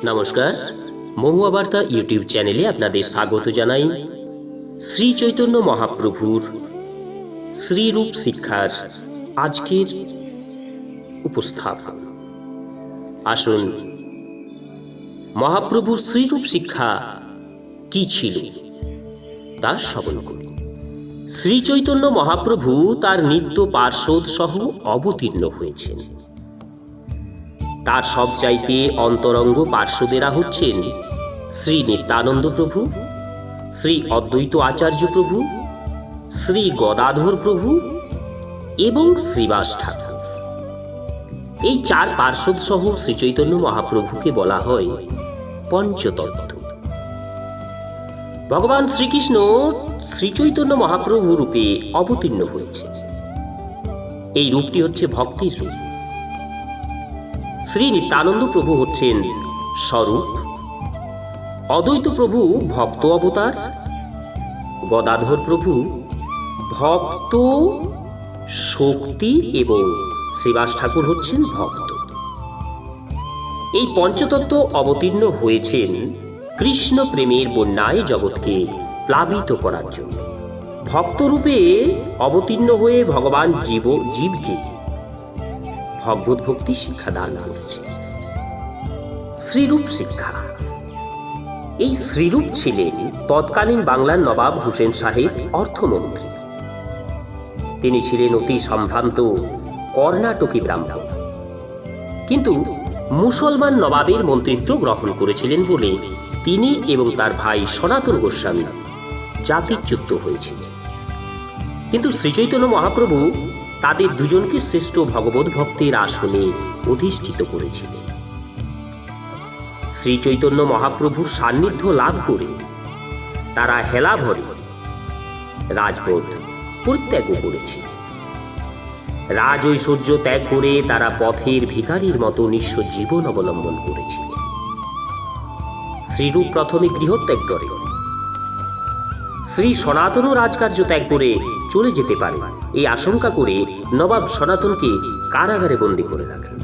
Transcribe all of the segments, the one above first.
নমস্কার, মহুয়া বার্তা ইউটিউব চ্যানেলে আপনাদের স্বাগত জানাই। শ্রী চৈতন্য মহাপ্রভুর শ্রীরূপ শিক্ষার আজকের উপস্থাপন। আসুন মহাপ্রভুর শ্রীরূপ শিক্ষা কি ছিল তা শ্রবণ করি। শ্রী চৈতন্য মহাপ্রভু তার নিত্য পার্ষদ সহ অবতীর্ণ হয়েছেন। তার সবচাইতে অন্তরঙ্গ পার্শ্বদেরা হচ্ছেন শ্রী নিত্যানন্দ প্রভু, শ্রী অদ্বৈত আচার্য প্রভু, শ্রী গদাধর প্রভু এবং শ্রীবাস ঠাকুর। এই চার পার্শ্বদ সহ শ্রী চৈতন্য মহাপ্রভুকে বলা হয় পঞ্চতত্ত্ব। ভগবান শ্রীকৃষ্ণ শ্রী চৈতন্য মহাপ্রভু রূপে অবতীর্ণ হয়েছে। এই রূপটি হচ্ছে ভক্তির রূপ। শ্রী নিত্যানন্দ প্রভু হচ্ছেন স্বরূপ, অদ্বৈত প্রভু ভক্ত অবতার, গদাধর প্রভু ভক্ত শক্তি এবং শ্রীবাস ঠাকুর হচ্ছেন ভক্ত। এই পঞ্চতত্ত্ব অবতীর্ণ হয়েছেন কৃষ্ণ প্রেমের বন্যায় জগৎকে প্লাবিত করার জন্য। ভক্তরূপে অবতীর্ণ হয়ে ভগবান জীবকে ভগবত ভক্তি শিক্ষা দান করেছে। শ্রীরূপ শিক্ষা। এই শ্রীরূপ ছিলেন তৎকালীন বাংলার নবাব হুসেন শাহের অর্থমন্ত্রী। তিনি ছিলেন অতি সম্ভ্রান্ত কর্ণাটকী ব্রাহ্মণ, কিন্তু মুসলমান নবাবের মন্ত্রিত্ব গ্রহণ করেছিলেন বলে তিনি এবং তার ভাই সনাতন গোস্বামী জাতিচ্যুত হয়েছিলেন। কিন্তু শ্রীচৈতন্য মহাপ্রভু তাদের দুজনকে শ্রেষ্ঠ ভগবত ভক্তের আসনে অধিষ্ঠিত করেছিলেন। শ্রী চৈতন্য মহাপ্রভুর সান্নিধ্য লাভ করে তারা হেলা ভরে রাজপথ পরিত্যাগ করেছিল। রাজ ঐশ্বর্য ত্যাগ করে তারা পথের ভিখারির মতো নিঃস্ব জীবন অবলম্বন করেছিল। শ্রীরূপ প্রথমে গৃহত্যাগ করে শ্রী সনাতন রাজকার্য ত্যাগ করে চলে যেতে পারে এই আশঙ্কা করে নবাব সনাতনকে কারাগারে বন্দী করে রাখেন।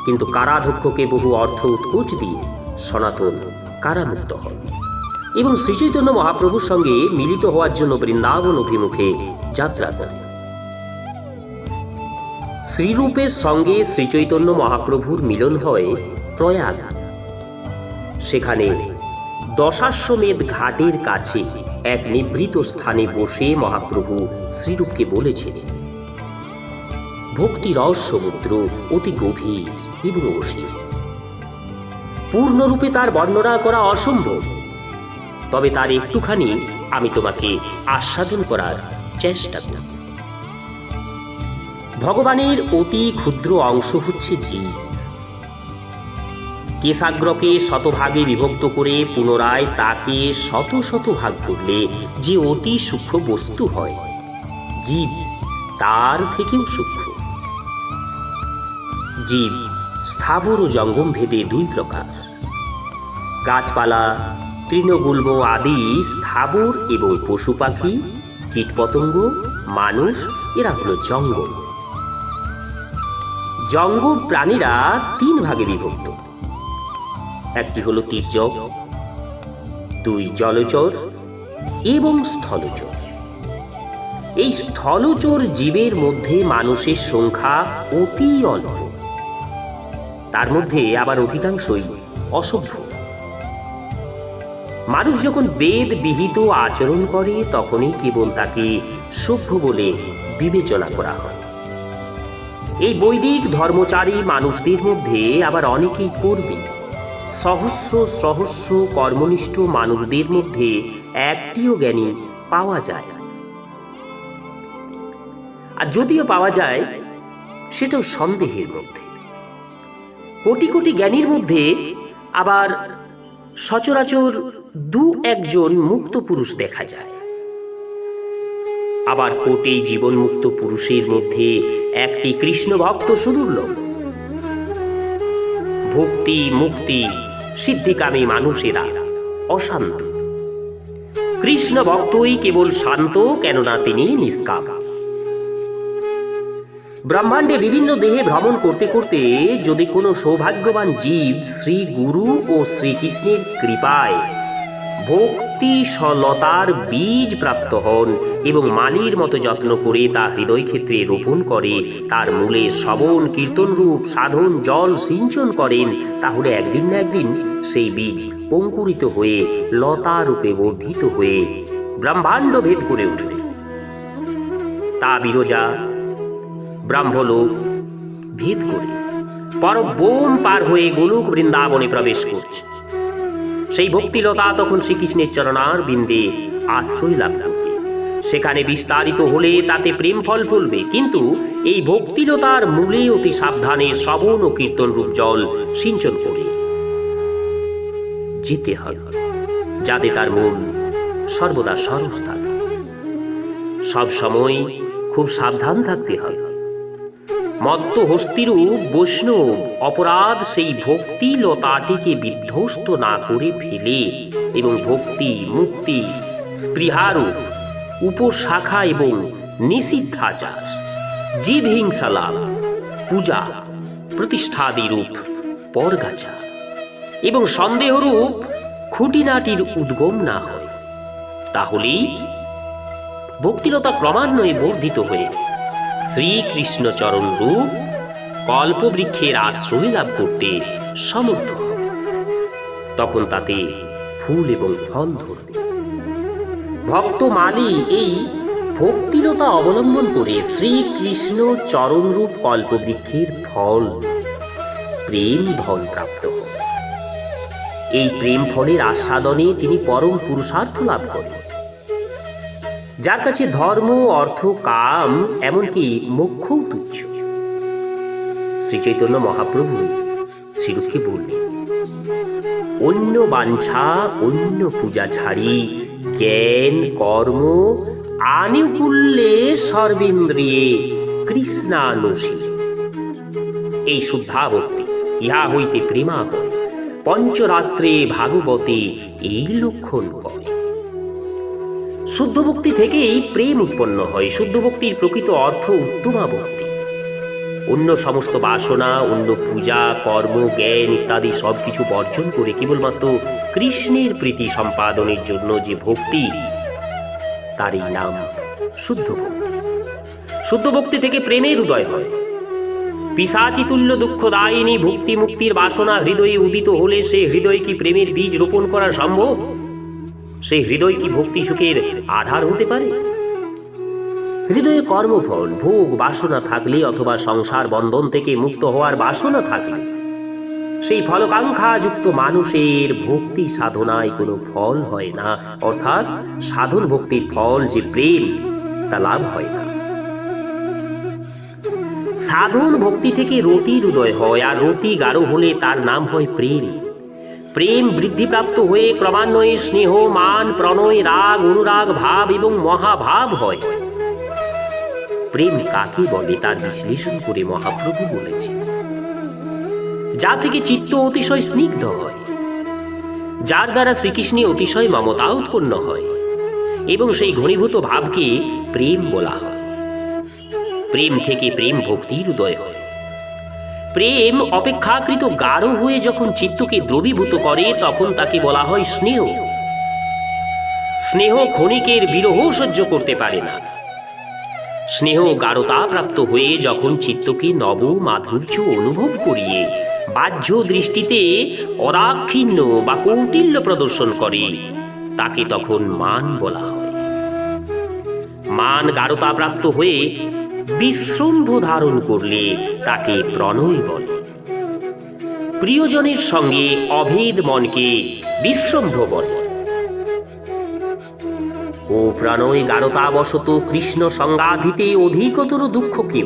কিন্তু কারাধ্যক্ষকে বহু অর্থ উৎকোচ দিয়ে সনাতন কারামুক্ত হন এবং শ্রীচৈতন্য মহাপ্রভুর সঙ্গে মিলিত হওয়ার জন্য বৃন্দাবন অভিমুখে যাত্রা করেন। শ্রীরূপের সঙ্গে শ্রীচৈতন্য মহাপ্রভুর মিলন হয় প্রয়াগ। সেখানে দশাশ্বমেধ ঘাটের কাছে এক নিভৃত স্থানে বসে মহাপ্রভু শ্রীরূপকে বলেছিলেন, ভক্তি রস সমুদ্র অতি গভীর এবং অসীম। পূর্ণরূপে তার বর্ণনা করা অসম্ভব, তবে তার একটুখানি আমি তোমাকে আস্বাদন করার চেষ্টা করব। ভগবানের অতি ক্ষুদ্র অংশ হচ্ছে জীব। কেশাগ্রকে শতভাগে বিভক্ত করে পুনরায় তাকে শত শত ভাগ করলে যে অতি সূক্ষ্ম বস্তু হয়, জীব তার থেকেও সূক্ষ্ম। জীব স্থাবর ও জঙ্গম ভেদে দুই প্রকার। গাছপালা, তৃণগুল্ম আদি স্থাবর এবং পশু পাখি, কীটপতঙ্গ, মানুষ এরা হলো জঙ্গম। জঙ্গম প্রাণীরা তিন ভাগে বিভক্ত। একটি হলো তির্যক, দুই জলচর এবং স্থলচর। এই স্থলচর জীবের মধ্যে মানুষের সংখ্যা অতি অল্প, তার মধ্যে আবার অধিকাংশই অসভ্য। মানুষ যখন বেদ বিহিত আচরণ করে তখনই কেবল তাকে সভ্য বলে বিবেচনা করা হয়। এই বৈদিক ধর্মচারী মানুষদের মধ্যে আবার অনেকেই কর্মী। সহস্র সহস্র কর্মনিষ্ঠ মানুষদের মধ্যে একটিও জ্ঞানী পাওয়া যায়, আর যদিও পাওয়া যায় সেটাও সন্দেহের মধ্যে। কোটি কোটি জ্ঞানীর মধ্যে আবার সচরাচর দু একজন মুক্ত পুরুষ দেখা যায়। আবার কোটি জীবন মুক্ত পুরুষের মধ্যে একটি কৃষ্ণ ভক্ত সুদুর্লভ। ভক্তি মুক্তি সিদ্ধিকামী মানুষেরা অশান্ত। কৃষ্ণ ভক্তই কেবল শান্ত, কেননা তিনি নিষ্কাম। ব্রহ্মাণ্ডে বিভিন্ন দেহে ভ্রমণ করতে করতে যদি কোনো সৌভাগ্যবান জীব শ্রী গুরু ও শ্রীকৃষ্ণের কৃপায় ভক্তি সলতার বীজ প্রাপ্ত হন এবং মালির মতো যত্ন করে তা হৃদয় ক্ষেত্রে রোপণ করে, তার মূলে শ্রবণ কীর্তন রূপ সাধন জল সিঞ্চন করেন, তাহলে একদিন না একদিন সেই বীজ অঙ্কুরিত হয়ে লতা রূপে বর্ধিত হয়ে ব্রহ্মাণ্ড ভেদ করে উঠবে। তা বিরজা ব্রহ্মলোক ভেদ করে পরব্যোম পার হয়ে গোলক বৃন্দাবনে প্রবেশ করছে। সেই ভক্তিলতা তখন শ্রীকৃষ্ণের চরণার বিন্দে আশ্রয় লাভ করবে। সেখানে বিস্তারিত হলে তাতে প্রেম ফল ফলবে, কিন্তু এই ভক্তিলতার মূলে অতি সাবধানে শ্রবণ ও কীর্তন রূপ জল সিঞ্চন করে যেতে হবে, যাতে তার মূল সর্বদা সরস থাকে। সব সময় খুব সাবধান থাকতে হবে। মত্ত হস্তিরূপ বৈষ্ণব অপরাধ সেই ভক্তি লতাটিকে বিধ্বস্ত না করে ফেলে এবং ভক্তি মুক্তি স্পৃহারূপ উপশাখা এবং নিষিদ্ধাচার জীব হিংসালাভ পূজা প্রতিষ্ঠাদি রূপ পরগাছা এবং সন্দেহরূপ খুঁটিনাটির উদ্গম না হয়, তাহলেই ভক্তিলতা ক্রমান্বয়ে বর্ধিত হয়ে শ্রীকৃষ্ণ চরণ রূপ কল্পবৃক্ষের আশ্রয় লাভ করতে সমর্থ হবে। তখন তাতে ফুল এবং ফল ধরবে। ভক্ত মালি এই ভক্তিলতা অবলম্বন করে শ্রীকৃষ্ণ চরণ রূপ কল্পবৃক্ষের ফল প্রেম ধন প্রাপ্ত হবে। এই প্রেম ফলের আস্বাদনে তিনি পরম পুরুষার্থ লাভ করেন, যার কাছে ধর্ম অর্থ কাম এমনকি মোক্ষও তুচ্ছ। শ্রী চৈতন্য মহাপ্রভু শ্রীরূপকে বললেন, অন্য বাঞ্ছা অন্য পূজা ছাড়ি জ্ঞান কর্ম আনুকূল্যে সর্বেন্দ্রিয়ে কৃষ্ণানুষী। এই শুদ্ধা ভক্তি ইহা হইতে প্রেমা হয়, পঞ্চরাত্রে ভাগবতে এই লক্ষণ করে। শুদ্ধ ভক্তি থেকেই প্রেম উৎপন্ন হয়। শুদ্ধ ভক্তির প্রকৃত অর্থ উত্তমা ভক্তি। অন্য সমস্ত বাসনা অন্য পূজা কর্ম জ্ঞান ইত্যাদি সবকিছু বর্জন করে কেবলমাত্র কৃষ্ণের প্রীতি সম্পাদনের জন্য যে ভক্তি, তারই নাম শুদ্ধ ভক্তি। শুদ্ধ ভক্তি থেকে প্রেমের উদয় হয়। পিশাচী তুল্য দুঃখদায়িনী ভক্তি মুক্তির বাসনা হৃদয়ে উদিত হলে সে হৃদয়ে কি প্রেমের বীজ রোপণ করা সম্ভব? সেই হৃদয় কি ভক্তি সুখের আধার হতে পারে? হৃদয়ে কর্মফল ভোগ বাসনা থাকলে অথবা সংসার বন্ধন থেকে মুক্ত হওয়ার বাসনা থাকলে সেই ফলকাঙ্ক্ষা যুক্ত মানুষের ভক্তি সাধনায় কোনো ফল হয় না, অর্থাৎ সাধন ভক্তির ফল যে প্রেম তা লাভ হয় না। সাধন ভক্তি থেকে রতির উদয় হয়, আর রতি গাঢ় হলে তার নাম হয় প্রেম। প্রেম বৃদ্ধিপ্রাপ্ত হয়ে ক্রমান্বয়ে স্নেহ মান প্রণয় রাগ অনুরাগ ভাব এবং মহাভাব হয়। প্রেম কাকে বলে তার বিশ্লেষণ করে মহাপ্রভু বলেছেন, যা থেকে চিত্ত অতিশয় স্নিগ্ধ হয়, যার দ্বারা শ্রীকৃষ্ণে অতিশয় মমতা উৎপন্ন হয় এবং সেই ঘনীভূত ভাবকে প্রেম বলা হয়। প্রেম থেকে প্রেম ভক্তির উদয় হয়। প্রেম অপেক্ষাকৃত গাঢ় হয়ে যখন চিত্তকে দ্রবীভূত করে তখন তাকে বলা হয় স্নেহ। স্নেহ ক্ষণিকের বিরহ সহ্য করতে পারে না। স্নেহ গাঢ়তা প্রাপ্ত হয়ে যখন চিত্তকে নব মাধুর্য অনুভব করিয়ে বাহ্য দৃষ্টিতে অদাক্ষিণ্য বা কৌটিল্য প্রদর্শন করে তাকে তখন মান বলা হয়। মান গাঢ়তা প্রাপ্ত হয়ে বিশ্রম্ভ ধারণ করলে তাকে প্রণয় বলে। প্রিয়জনের সঙ্গে অভেদ মনকে বিশ্রম্ভ বলে। ও প্রণয় গাঢ়তাবশত কৃষ্ণ সংগাধিতে অধিকতর দুঃখকে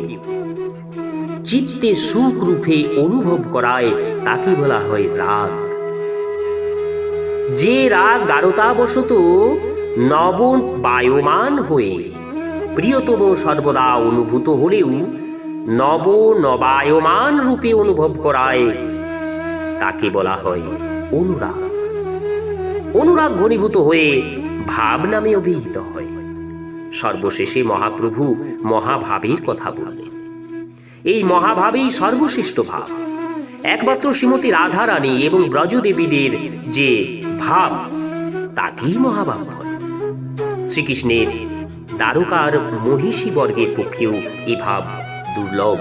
চিত্তে সুখ রূপে অনুভব করায় তাকে বলা হয় রাগ। যে রাগ গাঢ়তাবশত নববায়মান হয়ে প্রিয়তম সর্বদা অনুভূত হলেও নবায়মান রূপে অনুভব করায় তাকে বলা হয় অনুরাগ। অনুরাগ ঘনীভূত হয়ে ভাব নামে অভিহিত হয়। সর্বশেষে মহাপ্রভু মহাভাবের কথা বললেন। এই মহাভাবেই সর্বশ্রেষ্ঠ ভাব। একমাত্র শ্রীমতী রাধা রানী এবং ব্রজদেবীদের যে ভাব তাকেই মহাভাব বলে। শ্রীকৃষ্ণের দ্বারকার মহিষী বর্গের পক্ষেও এ ভাব দুর্লভ।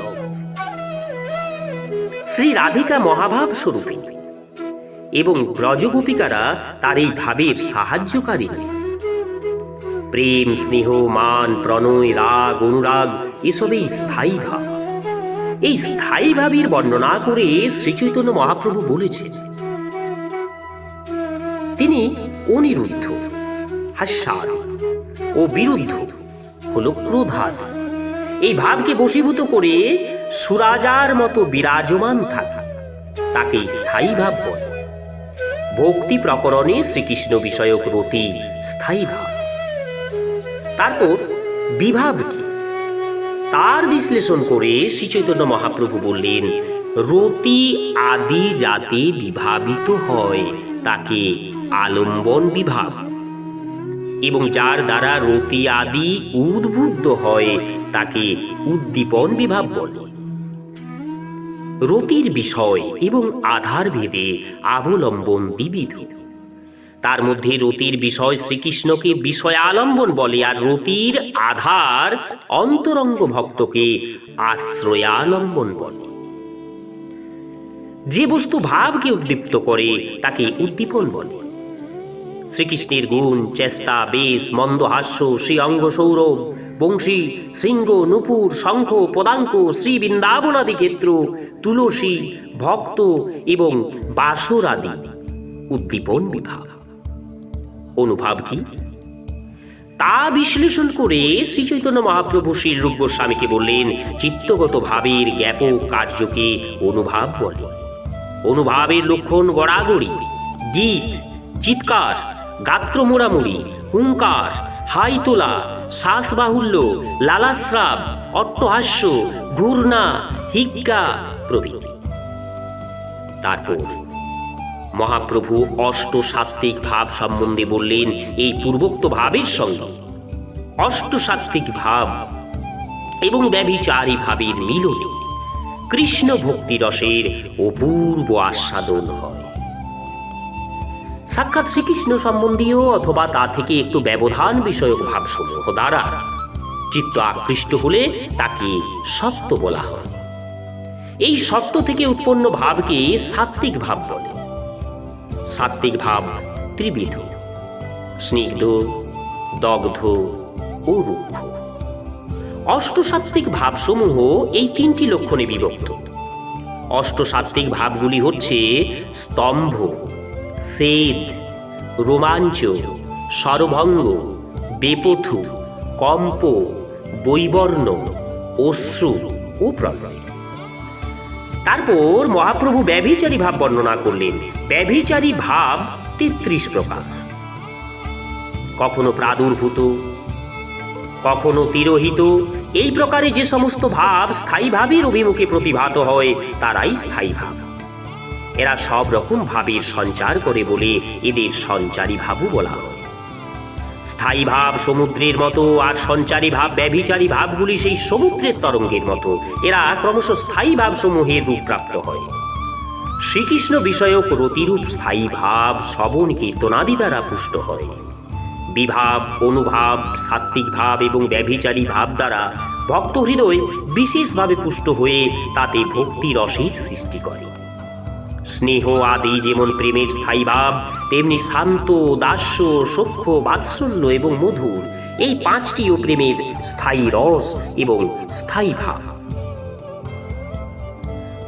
শ্রী রাধিকা মহাভাব স্বরূপী এবং ব্রজগোপিকারা তার এই ভাবের সাহায্যকারী। প্রেম, স্নেহ, মান, প্রণয়, রাগ, অনুরাগ এসবই স্থায়ী ভাব। এই স্থায়ী ভাবের বর্ণনা করে শ্রীচৈতন্য মহাপ্রভু বলেছেন, তিনি অনিরুদ্ধ, হাস্যাদ ও বিরুদ্ধ হল ক্রোধাদ। এই ভাবকে বশীভূত করে সুরাজার মতো বিরাজমান থাকে, তাকে স্থায়ী ভাব বলে। ভক্তি প্রকরণে শ্রীকৃষ্ণ বিষয়ক রতি স্থায়ী ভাব। তারপর বিভাব কি, তার বিশ্লেষণ করে শ্রীচৈতন্য মহাপ্রভু বললেন, রতি আদি যাতে বিভাবিত হয় তাকে আলম্বন বিভাব, এবং যার দ্বারা রতি আদি উদ্বুদ্ধ হয় তাকে উদ্দীপন বিভাব বলে। রতির বিষয় এবং আধার ভেদে অবলম্বন দ্বিবিধ। তার মধ্যে রতির বিষয় শ্রীকৃষ্ণকে বিষয় আলম্বন বলে, আর রতির আধার অন্তরঙ্গ ভক্তকে আশ্রয়ালম্বন বলে। যে বস্তু ভাবকে উদ্দীপ্ত করে তাকে উদ্দীপন বলে। শ্রীকৃষ্ণের গুণ, চেষ্টা, বেশ, মন্দহাস্য, শ্রী অঙ্গ সৌরভ, বংশী, শৃঙ্গ, নূপুর, শঙ্খ, পদাঙ্ক, শ্রী বৃন্দাবনাদি ক্ষেত্র, তুলসী, ভক্ত এবং বাসর আদি উদ্দীপন বিভাব। অনুভাব কি, তা বিশ্লেষণ করে শ্রীচৈতন্য মহাপ্রভু শ্রী রূপ গোস্বামীকে বললেন, চিত্তগত ভাবের জ্ঞাপক কার্যকে অনুভাব বলে। অনুভাবের লক্ষণ গড়াগড়ি, গীত, চিৎকার, গাত্র মোড়ামুড়ি, হুঙ্কার, হাই তোলা, শ্বাস বাহুল্য, লালাস্রাব, অট্টহাস্য, ঘূর্ণা, হিক্কা প্রভৃতি। তারপর মহাপ্রভু অষ্টসাত্ত্বিক ভাব সম্বন্ধে বললেন, এই পূর্বোক্ত ভাবের সঙ্গে অষ্টসাত্ত্বিক ভাব এবং ব্যভিচারী ভাবের মিলনে কৃষ্ণ ভক্তি রসের অপূর্ব আস্বাদন হয়। সাক্ষাৎ শ্রীকৃষ্ণ সম্বন্ধীয় অথবা তা থেকে একটু ব্যবধান বিষয়ক ভাবসমূহ দ্বারা চিত্ত আকৃষ্ট হলে তাকে সত্ত্ব বলা হয়। এই সত্ত্ব থেকে উৎপন্ন ভাবকে সাত্ত্বিক ভাব বলে। সাত্ত্বিক ভাব ত্রিবিধ: স্নিগ্ধ, দগ্ধ ও রুক্ষ। অষ্টসাত্ত্বিক ভাবসমূহ এই তিনটি লক্ষণে বিভক্ত। অষ্টসাত্ত্বিক ভাবগুলি হচ্ছে স্তম্ভ, সেদ, রোমাঞ্চ, সরভঙ্গ, বেপথু, কম্প, বৈবর্ণ, অশ্রু ও প্রলয়। তারপর মহাপ্রভু ব্যভিচারী ভাব বর্ণনা করলেন। ব্যভিচারী ভাব ৩৩ প্রকার। কখনো প্রাদুর্ভূত, কখনো তিরোহিত। এই প্রকারে যে সমস্ত ভাব স্থায়ী ভাবের অভিমুখে প্রতিভাত হয় তারাই স্থায়ী ভাব। এরা সব রকম ভাবের সঞ্চার করে বলে এদের সঞ্চারী ভাবও বলা হয়। স্থায়ী ভাব সমুদ্রের মতো, আর সঞ্চারী ভাব ব্যভিচারী ভাবগুলি সেই সমুদ্রের তরঙ্গের মতো। এরা ক্রমশ স্থায়ী ভাব সমূহের রূপ প্রাপ্ত হয়। শ্রীকৃষ্ণ বিষয়ক রতিরূপ স্থায়ী ভাব শ্রবণ কীর্তনাদি দ্বারা পুষ্ট হয়। বিভাব, অনুভাব, সাত্ত্বিক ভাব এবং ব্যভিচারী ভাব দ্বারা ভক্ত হৃদয় বিশেষভাবে পুষ্ট হয়ে তাতে ভক্তি রসের সৃষ্টি করে। স্নেহ আদি যেমন প্রেমের স্থায়ী ভাব, তেমনি শান্ত, দাস্য, সখ্য, বাৎসল্য এবং মধুর, এই পাঁচটিও প্রেমের স্থায়ী রস এবং স্থায়ী ভাব।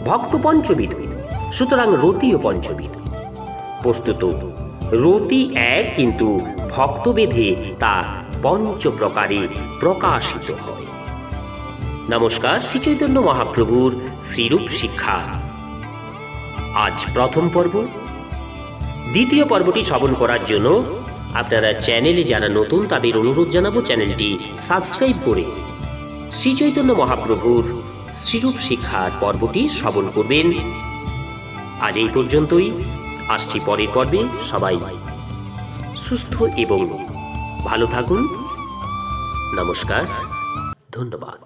ভক্ত পঞ্চবিধ, সুতরাং রতিও পঞ্চবিধ। বস্তুত রতি এক, কিন্তু ভক্তভেদে তা পঞ্চ প্রকারে প্রকাশিত হয়। নমস্কার, শ্রীচৈতন্য মহাপ্রভুর শ্রীরূপ শিক্ষা আজ প্রথম পর্ব। দ্বিতীয় পর্বটি শ্রবণ করার জন্য আপনারা চ্যানেলে যারা নতুন তাদের অনুরোধ জানাবো, চ্যানেলটি সাবস্ক্রাইব করে শ্রীচৈতন্য মহাপ্রভুর শ্রীরূপ শিক্ষার পর্বটি শ্রবণ করবেন। আজ এই পর্যন্তই, আসছি পরের পর্বে। সবাই সুস্থ এবং ভালো থাকুন। নমস্কার, ধন্যবাদ।